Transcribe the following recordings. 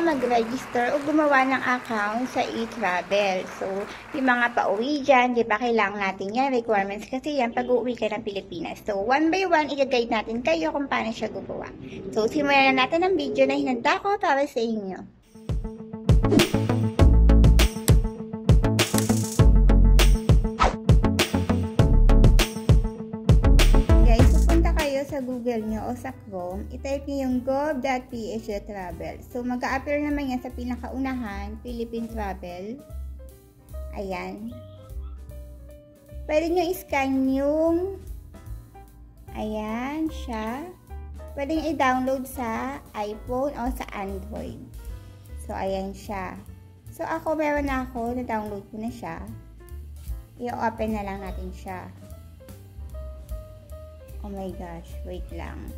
mag-register o gumawa ng account sa e-travel. So, yung mga pauwi dyan, di ba, kailangan natin yan, requirements kasi yan pag uuwi ka ng Pilipinas. So, one by one, i-guide natin kayo kung paano siya gumawa. So, simulan na natin ang video na hinanda ko para sa inyo. Sa Google nyo o sa Chrome, itype nyo yung gov.ph.travel. So, mag-a-appear naman yan sa pinakaunahan, Philippine Travel. Ayan. Pwede nyo i-scan yung ayan, siya. Pwede nyo i-download sa iPhone o sa Android. So, ayan siya. So, ako, meron na ako, na-download ko na siya. I-open na lang natin siya. Oh my gosh, wait lang.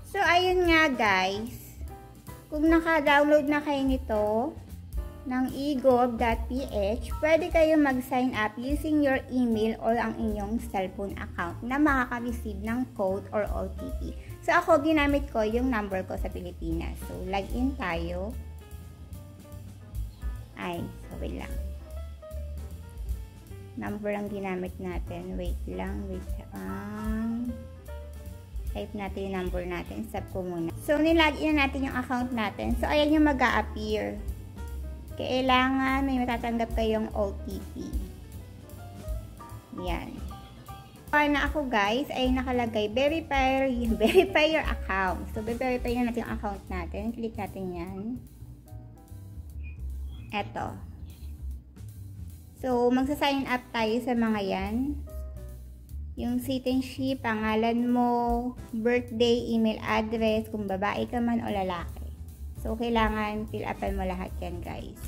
So, ayun nga guys. Kung naka-download na kayo nito ng egov.ph, pwede kayo mag-sign up using your email or ang inyong cellphone account na makaka-receive ng code or OTP. So, ako, ginamit ko yung number ko sa Pilipinas. So, login tayo. Ay, so wait lang. Number ang ginamit natin. Wait lang. Type natin yung number natin. Stop ko muna. So, nilagin na natin yung account natin. So, ayan yung mag-a-appear. Kailangan may matatanggap kayong OTP. Yan. Para na ako guys, ay nakalagay verify your account. So, verify na natin yung account natin. Click natin yan. Eto. So, magsa-sign up tayo sa mga yan. Yung citizenship, pangalan mo, birthday, email address, kung babae ka man o lalaki. So, kailangan fill upan mo lahat yan, guys.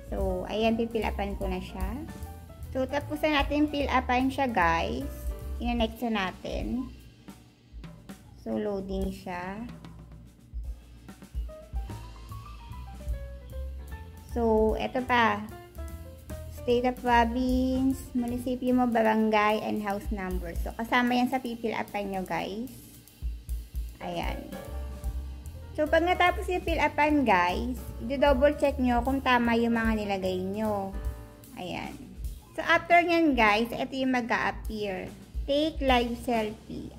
So, ayan, fill upan ko na siya. So, tapos na natin fill upan siya, guys. Ina-next na natin. So, loading siya. So, eto pa. State of province, munisipyo mo, barangay, and house number. So, kasama yan sa fill upan nyo, guys. Ayan. So, pag natapos yung fill upan, guys, i-double check nyo kung tama yung mga nilagay nyo. Ayan. So, after nyan, guys, ito yung mag-a-appear. Take live selfie.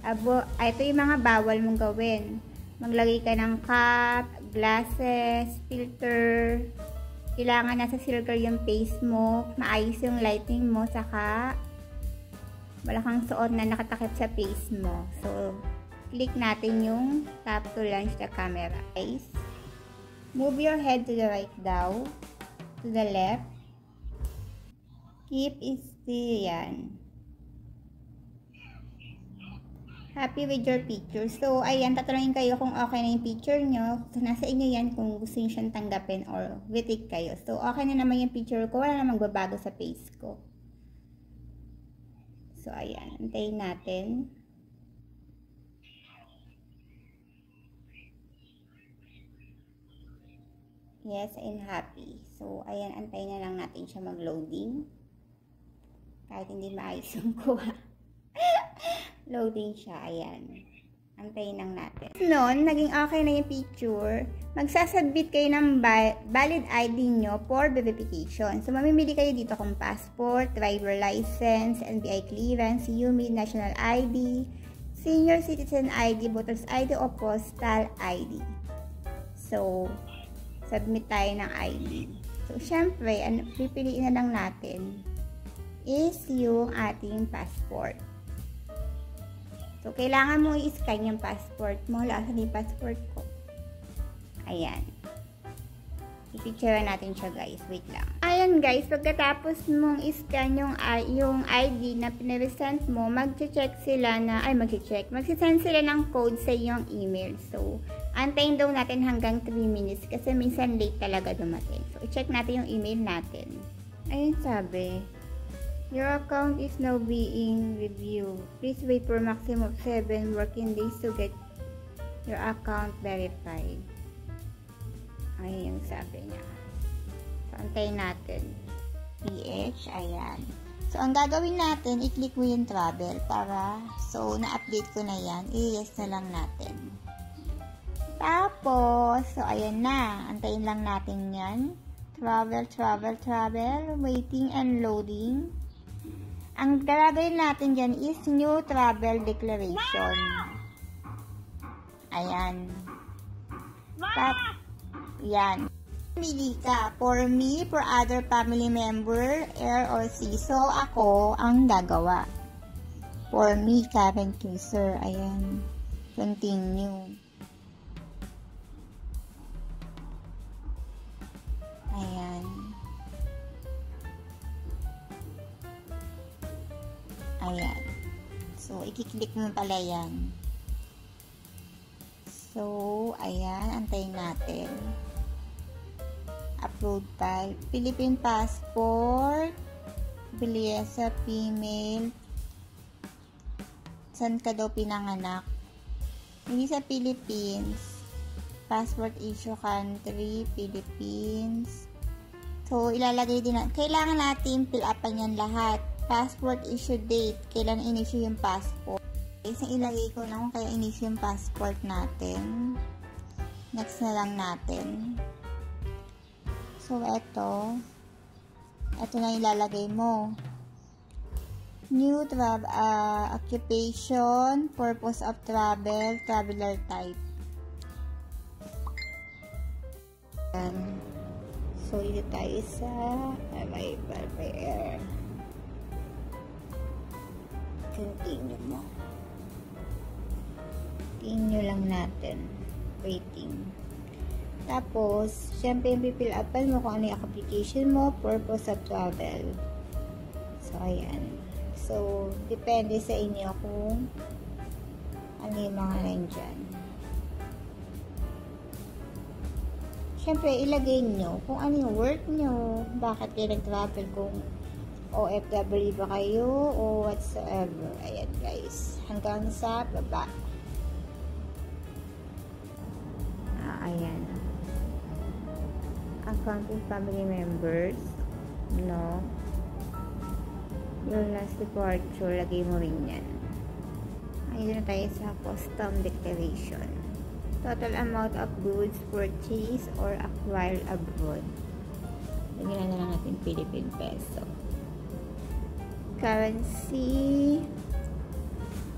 Ito yung mga bawal mong gawin. Maglagay ka ng cap, glasses, filter. Kailangan nasa circle yung face mo, maayos yung lighting mo, saka wala kang suot na nakatakip sa face mo. So, click natin yung tap to launch the camera. Guys, move your head to the right daw, to the left. Keep it still yan. Happy with your picture. So, ayan, tatanungin kayo kung okay na yung picture nyo. So, nasa inyo yan kung gusto nyo siyang tanggapin or retake kayo. So, okay na naman yung picture ko. Wala namang magbabago sa face ko. So, ayan. Antayin natin. Yes, and happy. So, ayan, antayin na lang natin siya mag-loading. Kahit hindi maayos yung kuha. Loading siya, ayan. Antayin lang natin. Noon, naging okay na yung picture, magsasubmit kayo ng valid ID nyo for verification. So, mamimili kayo dito kung passport, driver license, NBI clearance, UMID, national ID, senior citizen ID, voters ID, o postal ID. So, submit tayo ng ID. So, syempre, pipiliin na lang natin is yung ating passport. So, kailangan mo i-scan yung passport mo. Saan yung passport ko? Ayan. I-picture natin siya, guys. Wait lang. Ayan, guys. Pagkatapos mong i-scan yung ID na piniresent mo, mag-check sila na, mag-send sila ng code sa iyong email. So, antayin daw natin hanggang 3 minutes kasi minsan late talaga dumating. So, i-check natin yung email natin. Ayun, sabi. Your account is now being reviewed. Please wait for maximum of 7 working days to get your account verified. Ayun yung sabi niya. So, antayin natin. PH, ayan. So, ang gagawin natin, i-click mo yung travel para, so, na-update ko na yan. I-yes na lang natin. Tapos, so ayan na. Antayin lang natin yan. Travel, waiting and loading. Ang gagawin natin dyan is new travel declaration. Ayan. Yan. Pili ka. For me, for other family member, air or sea. So, ako ang gagawa. For me, Karen Kisser. Ayan. Continue. Ayan. Ayan. So, ikiklik mo pala yan. So, ayan. Antayin natin. Upload file. Philippine passport. Biliesa, female. Saan ka daw pinanganak? Hindi sa Philippines. Passport issue country, Philippines. So, ilalagay din natin. Kailangan natin fill upan yan lahat. Passport issue date. Kailan in-issue yung passport. Isang ilagay ko na kung kaya in-issue yung passport natin. Next na lang natin. So, ito na ilalagay mo. New occupation, purpose of travel, traveler type. Ayan. So, dito tayo sa arrival by air. Continue mo. Continue lang natin. Waiting. Tapos, syempre yung fill upan mo kung ano yung application mo, purpose of travel. So, ayan. So, depende sa inyo kung ano yung mga nandyan. Syempre, ilagay nyo kung ano yung work nyo, bakit kayo nag-travel, kung OFW ba kayo o whatsoever. Ayan guys. Hanggang sa baba. Ayan. Account with family members. No. Your last departure, lagay mo rin yan. Ayun na tayo sa custom declaration. Total amount of goods purchased or acquired abroad. Lagyan na lang natin Philippine peso. Currency.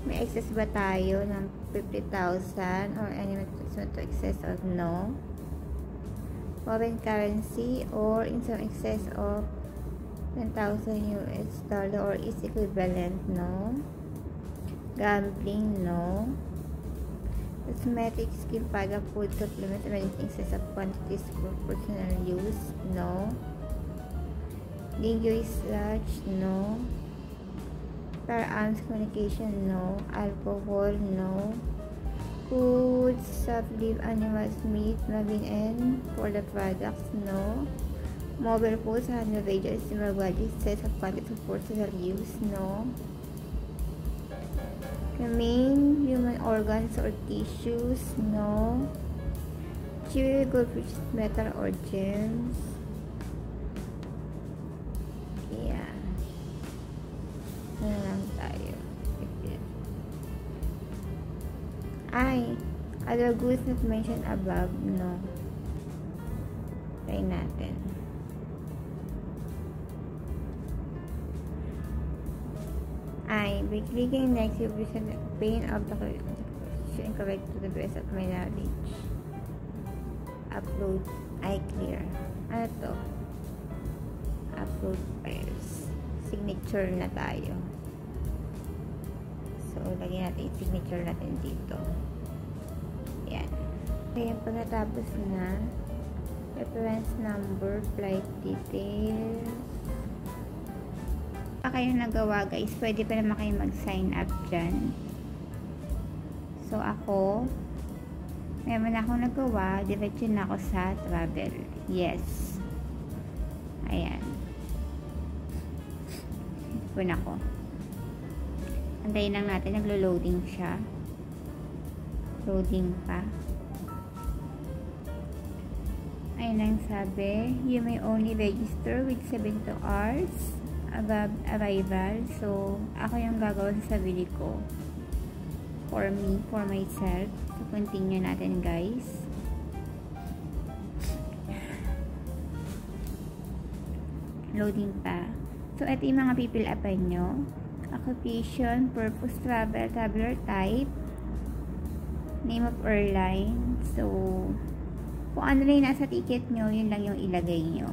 May excess ba tayo ng 50,000 or any to excess of no? Foreign currency or in some excess of 10,000 US dollar or is equivalent, no. Gambling, no. Cosmetic, skin product, food supplements, medicine excess of quantities for personal use, no. Dangerous research, no. Firearms communication, no. Alcohol, no. Foods, soft-lived animals, meat, marine and for the products, no. Mobile phones, handle radio, similar body, size of quantity for personal use, no. Remain human organs or tissues, no. Chewable gold, precious metal or gems. Yeah. Ano lang tayo. Ay, other goods not mentioned above, no. Try natin. I, by clicking next, you present the pane of the question correct to the best of my knowledge. Upload, I clear. Ano to? Upload files. Signature na tayo. So, lagyan natin yung signature natin dito. Yan. Kaya pag natapos na, reference number, flight details. Kayo nagawa guys, pwede pa naman kayo mag-sign up dyan. So ako, meron akong nagawa, diretso na ako sa travel. Yes. Ayan. Puna ko. Antayin lang natin, naglo-loading siya. Loading pa. Ayun lang sabi, you may only register with 72 hours above arrival. So, ako yung gagawin sa sarili ko. for me, for myself. So, continue natin, guys. Loading pa. So, ito yung mga pipil-upan nyo. Occupation, purpose, travel, traveler type, name of airline. So, kung ano lang yung nasa ticket nyo, yun lang yung ilagay nyo.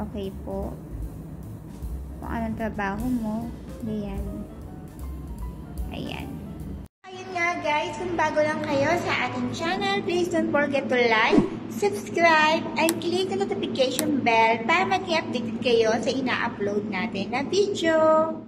Okay po. Kung anong trabaho mo, ayan. Ayan. Ayun nga guys, kung bago lang kayo sa ating channel, please don't forget to like, subscribe, and click the notification bell para mag-update kayo sa ina-upload natin na video.